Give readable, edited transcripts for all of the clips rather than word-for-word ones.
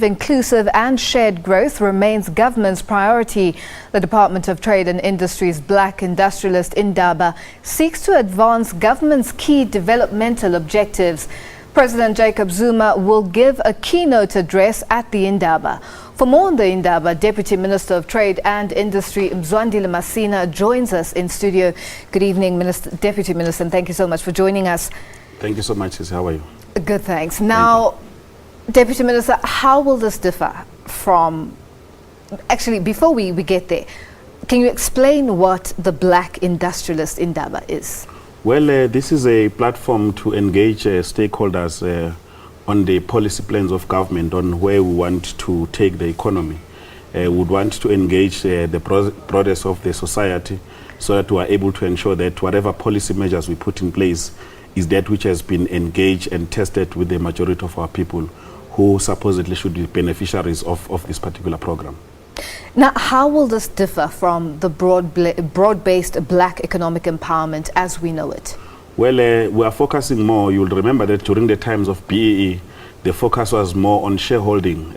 Inclusive and shared growth remains government's priority. The Department of Trade and Industry's Black Industrialist Indaba seeks to advance government's key developmental objectives. President Jacob Zuma will give a keynote address at the Indaba. For more on the Indaba, Deputy Minister of Trade and Industry Mzwandile Masina joins us in studio. Good evening, Deputy Minister, and thank you so much for joining us. Thank you so much, Sis. How are you? Good, thanks. Now, Deputy Minister, how will this differ from... Actually, before we get there, can you explain what the Black Industrialist Indaba is? Well, this is a platform to engage stakeholders on the policy plans of government on where we want to take the economy. We would want to engage the broadest of the society so that we are able to ensure that whatever policy measures we put in place is that which has been engaged and tested with the majority of our people who supposedly should be beneficiaries of this particular program. Now, how will this differ from the broad-based black economic empowerment as we know it? Well, we are focusing more. You'll remember that during the times of BEE, the focus was more on shareholding.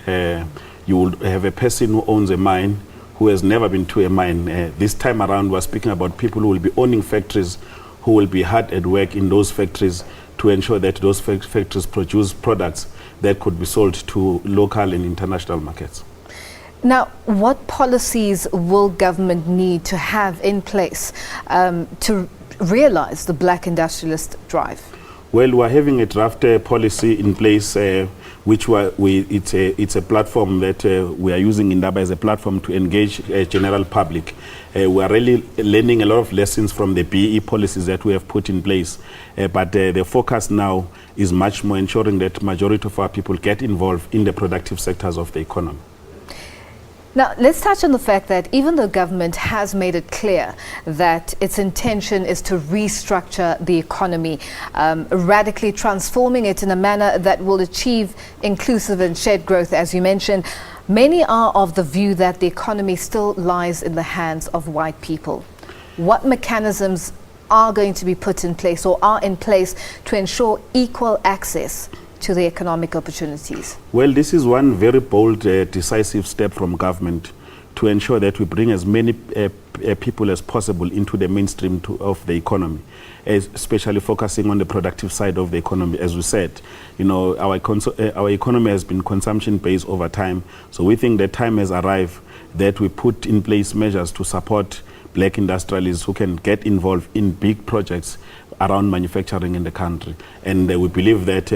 You will have a person who owns a mine who has never been to a mine. This time around, we're speaking about people who will be owning factories, who will be hard at work in those factories to ensure that those factories produce products that could be sold to local and international markets. Now, what policies will government need to have in place to realize the Black Industrialist drive? Well, we're having a draft policy in place, which it's a platform that we are using Indaba as a platform to engage general public. We are really learning a lot of lessons from the BE policies that we have put in place, but the focus now is much more ensuring that majority of our people get involved in the productive sectors of the economy. Now, let's touch on the fact that even though government has made it clear that its intention is to restructure the economy, radically transforming it in a manner that will achieve inclusive and shared growth, as you mentioned, many are of the view that the economy still lies in the hands of white people. What mechanisms are going to be put in place or are in place to ensure equal access to the economic opportunities? Well, this is one very bold, decisive step from government to ensure that we bring as many people as possible into the mainstream of the economy, especially focusing on the productive side of the economy. As we said, you know, our economy has been consumption-based over time, so we think the time has arrived that we put in place measures to support black industrialists who can get involved in big projects around manufacturing in the country. And we believe that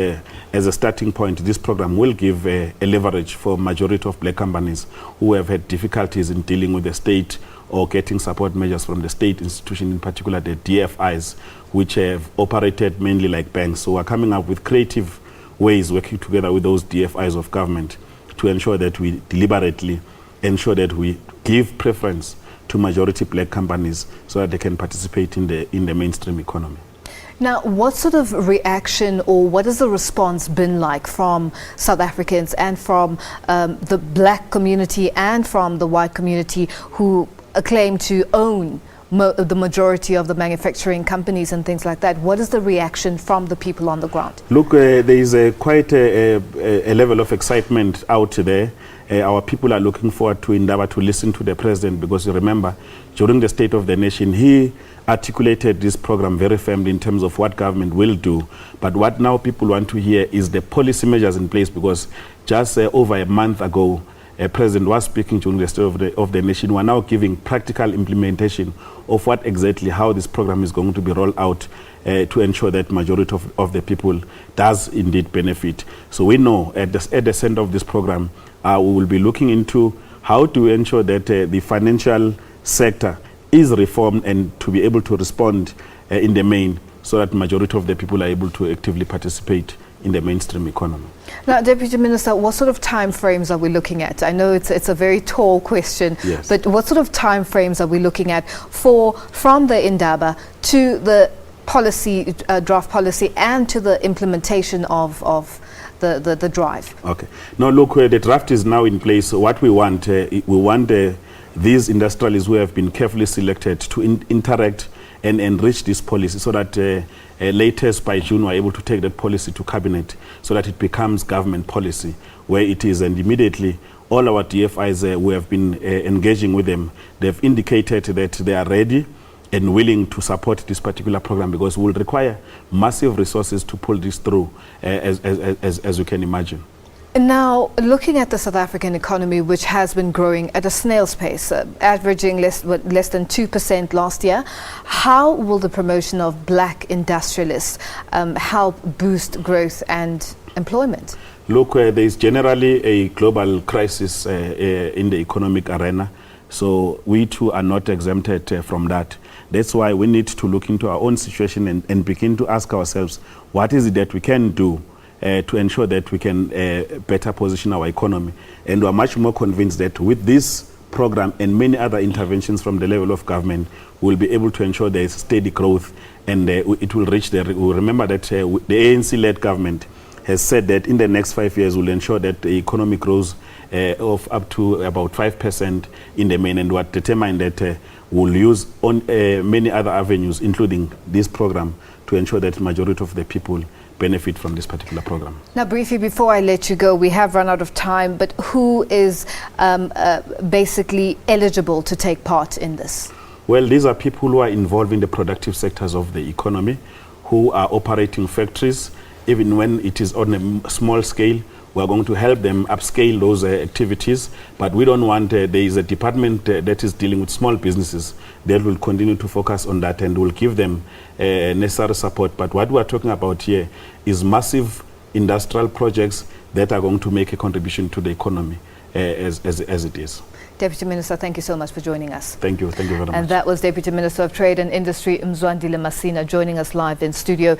as a starting point, this program will give a leverage for majority of black companies who have had difficulties in dealing with the state or getting support measures from the state institution, in particular the DFIs, which have operated mainly like banks. So we're coming up with creative ways, working together with those DFIs of government to ensure that we deliberately ensure that we give preference to majority black companies so that they can participate in the mainstream economy. Now, what sort of reaction or what has the response been like from South Africans and from the black community and from the white community who claim to own the majority of the manufacturing companies and things like that? What is the reaction from the people on the ground? Look, there is quite a level of excitement out there. Our people are looking forward to Indaba to listen to the president, because you remember, during the State of the Nation, he articulated this program very firmly in terms of what government will do. But what now people want to hear is the policy measures in place, because just over a month ago, President was speaking during the State of the Nation. We are now giving practical implementation of what exactly, how this program is going to be rolled out to ensure that majority of the people does indeed benefit. So we know at the center of this program, we will be looking into how to ensure that the financial sector is reformed and to be able to respond in the main, so that majority of the people are able to actively participate in the mainstream economy. Now, Deputy Minister, what sort of time frames are we looking at? I know it's a very tall question, yes, but what sort of time frames are we looking at from the Indaba to the policy, draft policy, and to the implementation of the drive? Okay. Now, look, the draft is now in place. So what we want these industrialists who have been carefully selected to interact and enrich this policy so that latest by June we're able to take that policy to cabinet so that it becomes government policy where it is. And immediately all our DFIs, we have been engaging with them. They've indicated that they are ready and willing to support this particular program because we will require massive resources to pull this through, as you can imagine. Now, looking at the South African economy, which has been growing at a snail's pace, averaging less than 2% last year, how will the promotion of black industrialists help boost growth and employment? Look, there is generally a global crisis in the economic arena, so we too are not exempted from that. That's why we need to look into our own situation and begin to ask ourselves, what is it that we can do to ensure that we can better position our economy. And we're much more convinced that with this program and many other interventions from the level of government, we'll be able to ensure there is steady growth and it will reach there. We'll remember that the ANC-led government has said that in the next 5 years will ensure that the economy grows of up to about 5% in the main, and we're determined that we'll use on many other avenues, including this program, to ensure that the majority of the people benefit from this particular program. Now, briefly, before I let you go, we have run out of time, but who is basically eligible to take part in this? Well, these are people who are involved in the productive sectors of the economy, who are operating factories, even when it is on a small scale. We are going to help them upscale those activities, but we don't want, there is a department that is dealing with small businesses that will continue to focus on that and will give them necessary support. But what we are talking about here is massive industrial projects that are going to make a contribution to the economy as it is. Deputy Minister, thank you so much for joining us. Thank you very much. And that was Deputy Minister of Trade and Industry, Mzwandile Masina, joining us live in studio.